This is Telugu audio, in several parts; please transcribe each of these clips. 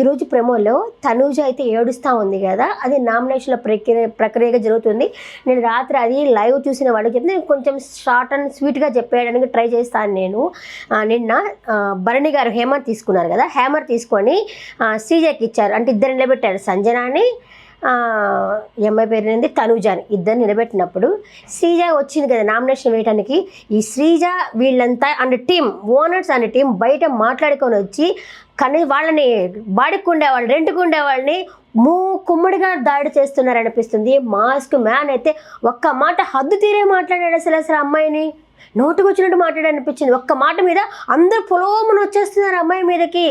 ఈరోజు ప్రెమోలో తనూజ అయితే ఏడుస్తూ ఉంది కదా, అది నామినేషన్ల ప్రక్రియగా జరుగుతుంది. నేను రాత్రి అది లైవ్ చూసిన వాళ్ళకి చెప్తే నేను కొంచెం షార్ట్ అండ్ స్వీట్గా చెప్పేయడానికి ట్రై చేస్తాను. నిన్న భరణి గారు హేమర్ తీసుకున్నారు కదా, హేమర్ తీసుకొని శ్రీజకి ఇచ్చారు. అంటే ఇద్దరు నిలబెట్టారు, సంజనాని అమ్మాయి పేరు ఏంది తనూజాని, ఇద్దరు నిలబెట్టినప్పుడు శ్రీజ వచ్చింది కదా నామినేషన్ వేయడానికి. ఈ శ్రీజ వీళ్ళంతా అండ్ టీం ఓనర్స్ అనే టీం బయట మాట్లాడుకొని వచ్చి వాళ్ళని బాడికి ఉండేవాళ్ళు, రెంట్కు ఉండేవాళ్ళని కుమ్మడిగా దాడి చేస్తున్నారు అనిపిస్తుంది. మాస్క్ మ్యాన్ అయితే ఒక్క మాట హద్దు తీరే మాట్లాడాడు. అసలు అమ్మాయిని నోటుకు వచ్చినట్టు మాట్లాడనిపించింది. ఒక్క మాట మీద అందరు పొలోమని వచ్చేస్తున్నారు అమ్మాయి మీదకి.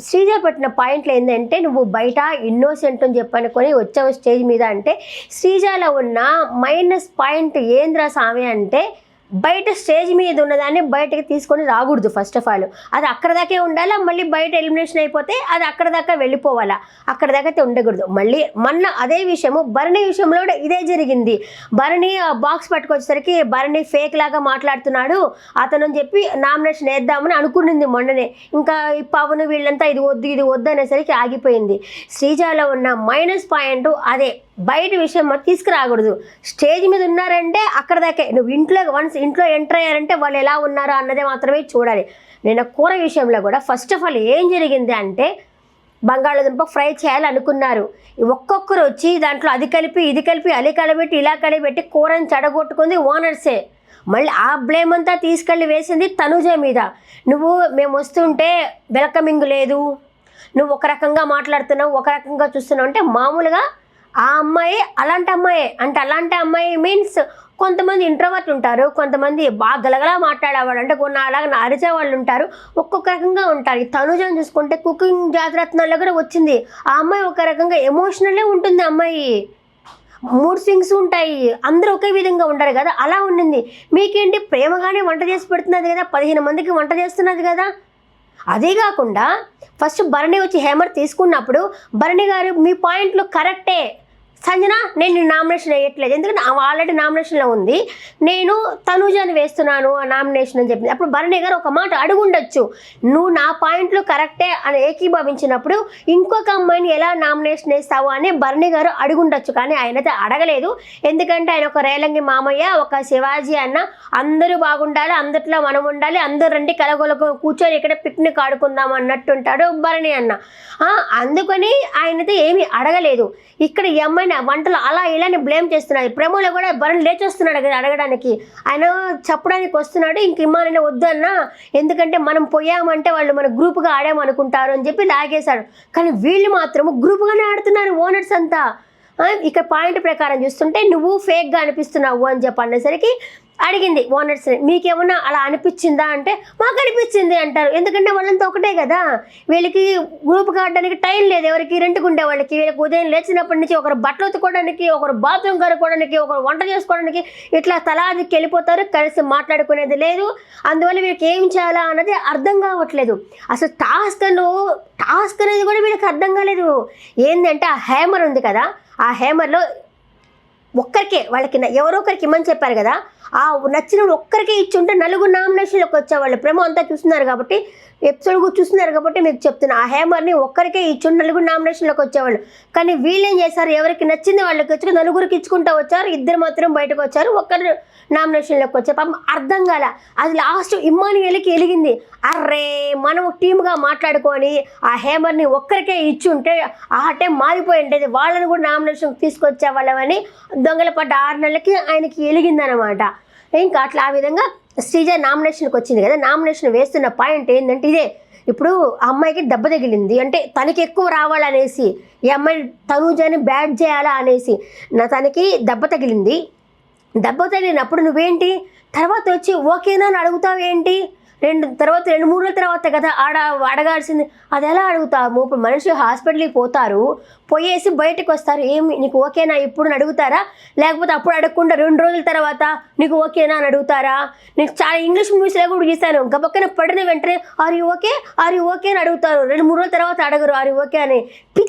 శ్రీజ పెట్టిన పాయింట్లు ఏంటంటే, నువ్వు బయట ఇన్నోసెంట్ అని చెప్పనుకొని వచ్చావు స్టేజ్ మీద అంటే, శ్రీజలో ఉన్న మైనస్ పాయింట్ ఏంద్రా స్వామి అంటే, బయట స్టేజ్ మీద ఉన్నదాన్ని బయటకి తీసుకొని రాకూడదు. ఫస్ట్ ఆఫ్ ఆల్ అది అక్కడ దాకే ఉండాలా, మళ్ళీ బయట ఎలిమినేషన్ అయిపోతే అది అక్కడ దాకా వెళ్ళిపోవాలా, అక్కడ దాకా అయితే ఉండకూడదు. మళ్ళీ మొన్న అదే విషయము భరణి విషయంలో కూడా ఇదే జరిగింది. భరణి బాక్స్ పట్టుకొచ్చేసరికి భరణి ఫేక్ లాగా మాట్లాడుతున్నాడు అతను అని చెప్పి నామినేషన్ వేద్దామని అనుకునింది మొన్ననే. ఇంకా ఈ పవన్ వీళ్ళంతా ఇది వద్దు అనేసరికి ఆగిపోయింది. శ్రీజలో ఉన్న మైనస్ పాయింట్ అదే, బయట విషయం తీసుకురాకూడదు. స్టేజ్ మీద ఉన్నారంటే అక్కడ దాకే, నువ్వు ఇంట్లో ఎంటర్ అయ్యారంటే వాళ్ళు ఎలా ఉన్నారో అన్నదే మాత్రమే చూడాలి. నేను కూర విషయంలో కూడా ఫస్ట్ ఆఫ్ ఆల్ ఏం జరిగింది అంటే, బంగాళాదుంప ఫ్రై చేయాలనుకున్నారు. ఒక్కొక్కరు వచ్చి దాంట్లో అది కలిపి ఇది కలిపి అది కలిపెట్టి ఇలా కలిపెట్టి కూరని చెడగొట్టుకుంది ఓనర్సే. మళ్ళీ ఆ బ్లేమ్ అంతా తీసుకెళ్ళి వేసింది తనూజ మీద. మేము వస్తుంటే వెల్కమింగ్ లేదు, నువ్వు ఒక రకంగా మాట్లాడుతున్నావు, ఒక రకంగా చూస్తున్నావు అంటే, మామూలుగా ఆ అమ్మాయి అలాంటి అమ్మాయి మీన్స్ కొంతమంది ఇంట్రోవర్ట్ ఉంటారు, కొంతమంది బాగా గలగలా మాట్లాడేవాడు, అంటే కొన్ని అలాగే అరిచే వాళ్ళు ఉంటారు, ఒక్కొక్క రకంగా ఉంటారు. ఈ తనుజని చూసుకుంటే కుకింగ్ జాతిరత్నాల్లో కూడా వచ్చింది. ఆ అమ్మాయి ఒక రకంగా ఎమోషనల్లే ఉంటుంది. అమ్మాయి మూడ్ స్వింగ్స్ ఉంటాయి, అందరూ ఒకే విధంగా ఉంటారు కదా, అలా ఉండింది. మీకేంటి ప్రేమగానే వంట చేసి పెడుతున్నది కదా, 15 మందికి వంట చేస్తున్నది కదా. అదే కాకుండా ఫస్ట్ భరణి వచ్చి హేమర్ తీసుకున్నప్పుడు భరణి గారు మీ పాయింట్లు కరెక్టే సంజన, నేను నామినేషన్ వేయట్లేదు, ఎందుకంటే ఆల్రెడీ నామినేషన్లో ఉంది, నేను తనూజని వేస్తున్నాను ఆ నామినేషన్ అని చెప్పింది. అప్పుడు భరణి గారు ఒక మాట అడుగుండొచ్చు, నువ్వు నా పాయింట్లు కరెక్టే అని ఏకీభవించినప్పుడు ఇంకొక అమ్మాయిని ఎలా నామినేషన్ వేస్తావు అని భరణి గారు అడుగుండొచ్చు. కానీ ఆయనైతే అడగలేదు, ఎందుకంటే ఆయన ఒక రేలంగి మామయ్య, ఒక శివాజీ అన్న, అందరూ బాగుండాలి, అందరిలో మనం ఉండాలి, అందరూ రండి కలగొలకు కూర్చొని ఇక్కడ పిక్నిక్ ఆడుకుందాం అన్నట్టుంటాడు భరణి అన్న. అందుకని ఆయనైతే ఏమీ అడగలేదు. ఇక్కడ ఈ అమ్మాయిని వంటలు అలా ఇలాని బ్లేమ్ చేస్తున్నాడు. ప్రేమలో కూడా భరణి లేచొస్తున్నాడు కదా అడగడానికి, ఆయన చెప్పడానికి వస్తున్నాడు. ఇంక ఇమ్మానే వద్దన్నా, ఎందుకంటే మనం పోయామంటే వాళ్ళు మన గ్రూప్గా ఆడామనుకుంటారు అని చెప్పి లాగేశాడు. కానీ వీళ్ళు మాత్రము గ్రూప్గానే ఆడుతున్నారు ఓనర్స్ అంతా. ఇక్కడ పాయింట్ ప్రకారం చూస్తుంటే నువ్వు ఫేక్గా అనిపిస్తున్నావు అని చెప్పి అనేసరికి అడిగింది ఓనర్స్ని, మీకేమన్నా అలా అనిపించిందా అంటే, మాకు అనిపించింది అంటారు. ఎందుకంటే వాళ్ళంతా ఒకటే కదా, వీళ్ళకి గ్రూప్ కావడానికి టైం లేదు. ఎవరికి రెంట్కు ఉండే వాళ్ళకి, వీళ్ళకి ఉదయం లేచినప్పటి నుంచి ఒకరు బట్టలు ఉతుకోవడానికి, ఒకరు బాత్రూమ్ కడుక్కోవడానికి, ఒకరు వంట చేసుకోవడానికి, ఇట్లా తలాదికి వెళ్ళిపోతారు, కలిసి మాట్లాడుకునేది లేదు. అందువల్ల వీళ్ళకి ఏం చేయాలా అన్నది అర్థం కావట్లేదు. అసలు టాస్క్ అనేది కూడా వీళ్ళకి అర్థం కాలేదు. ఏంటంటే ఆ హేమర్ ఉంది కదా, ఆ హేమర్లో ఒక్కరికే వాళ్ళకి ఎవరో ఒకరికి ఇమ్మని చెప్పారు కదా, ఆ నచ్చిన ఒక్కరికే ఇచ్చి ఉంటే 4 నామినేషన్లకు వచ్చేవాళ్ళు. ప్రేమ అంతా చూస్తున్నారు కాబట్టి, ఎపిసోడ్ చూస్తున్నారు కాబట్టి మీకు చెప్తున్నా, ఆ హేమర్ని ఒక్కరికే ఇచ్చి 4 నామినేషన్లకు వచ్చేవాళ్ళు. కానీ వీళ్ళు ఏం చేశారు, ఎవరికి నచ్చింది వాళ్ళకి వచ్చి 4కి ఇచ్చుకుంటూ వచ్చారు, 2 మాత్రం బయటకు వచ్చారు, ఒక్కరు నామినేషన్లోకి వచ్చారు. పాపం అర్థం కాల. అది లాస్ట్ ఇమ్మానుయేల్కి వెలిగింది. అర్రే మనం టీమ్గా మాట్లాడుకొని ఆ హేమర్ని ఒక్కరికే ఇచ్చి ఉంటే ఆ టైం మారిపోయి ఉండేది, వాళ్ళని కూడా నామినేషన్కి తీసుకొచ్చే వాళ్ళమని దొంగల పడ్డ 6 నెలలకి ఆయనకి వెలిగిందనమాట. ఇంకా అట్లా ఆ విధంగా శ్రీజ నామినేషన్కి వచ్చింది కదా. నామినేషన్ వేస్తున్న పాయింట్ ఏంటంటే ఇదే, ఇప్పుడు ఆ అమ్మాయికి దెబ్బ తగిలింది అంటే తనకి ఎక్కువ రావాలనేసి, ఈ అమ్మాయి తనూజని బ్యాడ్ చేయాలా అనేసి తనకి దెబ్బ తగిలింది. దెబ్బ తగిలినప్పుడు నువ్వేంటి తర్వాత వచ్చి ఓకేనా అని అడుగుతావేంటి? 2-3 రోజుల తర్వాత కదా అడగాల్సింది. అది ఎలా అడుగుతాము? ఇప్పుడు మనిషి హాస్పిటల్కి పోతారు, పోయేసి బయటకు వస్తారు, ఏమి నీకు ఓకేనా ఇప్పుడు అని అడుగుతారా? లేకపోతే అప్పుడు అడగకుండా 2 రోజుల తర్వాత నీకు ఓకేనా అని అడుగుతారా? నీకు చాలా ఇంగ్లీష్ మూవీస్లో కూడా చూశాను, గబక్కన పడిన వెంటనే ఆర్ యూ ఓకే అని అడుగుతారు, 2-3 రోజుల తర్వాత అడగరు ఆర్ యూ ఓకే అని.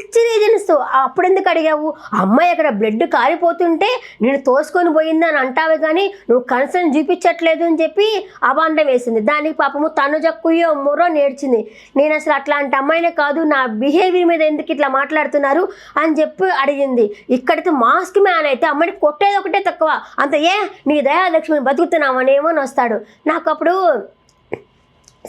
పిచ్చి రీజన్స్. అప్పుడు ఎందుకు అడిగావు? అమ్మాయి అక్కడ బ్లడ్ కారిపోతుంటే నేను తోసుకొని పోయింది అని అంటావే కానీ నువ్వు కన్సర్న్ చూపించట్లేదు అని చెప్పి అబాండం వేసింది. దానికి పాపము తనుజ కుయ్యో ముర్రో నేర్చింది. నేను అసలు అట్లాంటి అమ్మాయినే కాదు, నా బిహేవియర్ మీద ఎందుకు ఇట్లా మాట్లాడుతున్నారు అని చెప్పి అడిగింది. ఇక్కడికి మాస్క్ మ్యాన్ అయితే అమ్మాయిని కొట్టేది ఒకటే తక్కువ, అంత నీ దయాలక్ష్మిని బతుకుతున్నామని ఏమని వస్తాడు. నాకు అప్పుడు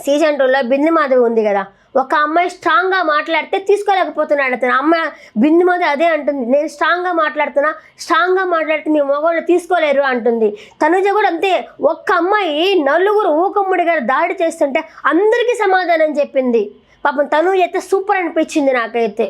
సీజన్ 2లో బిందు మాధవి ఉంది కదా, ఒక అమ్మాయి స్ట్రాంగ్గా మాట్లాడితే తీసుకోలేకపోతున్నాడు అతను. అమ్మాయి బిందు మాధవి అదే అంటుంది, నేను స్ట్రాంగ్గా మాట్లాడితే మీ మగవాళ్ళు తీసుకోలేరు అంటుంది. తనుజ కూడా అంతే. ఒక్క అమ్మాయి నలుగురు ఊకమ్ముడిగా దాడి చేస్తుంటే అందరికీ సమాధానం చెప్పింది. పాపం తనుజ అయితే సూపర్ అనిపించింది నాకైతే.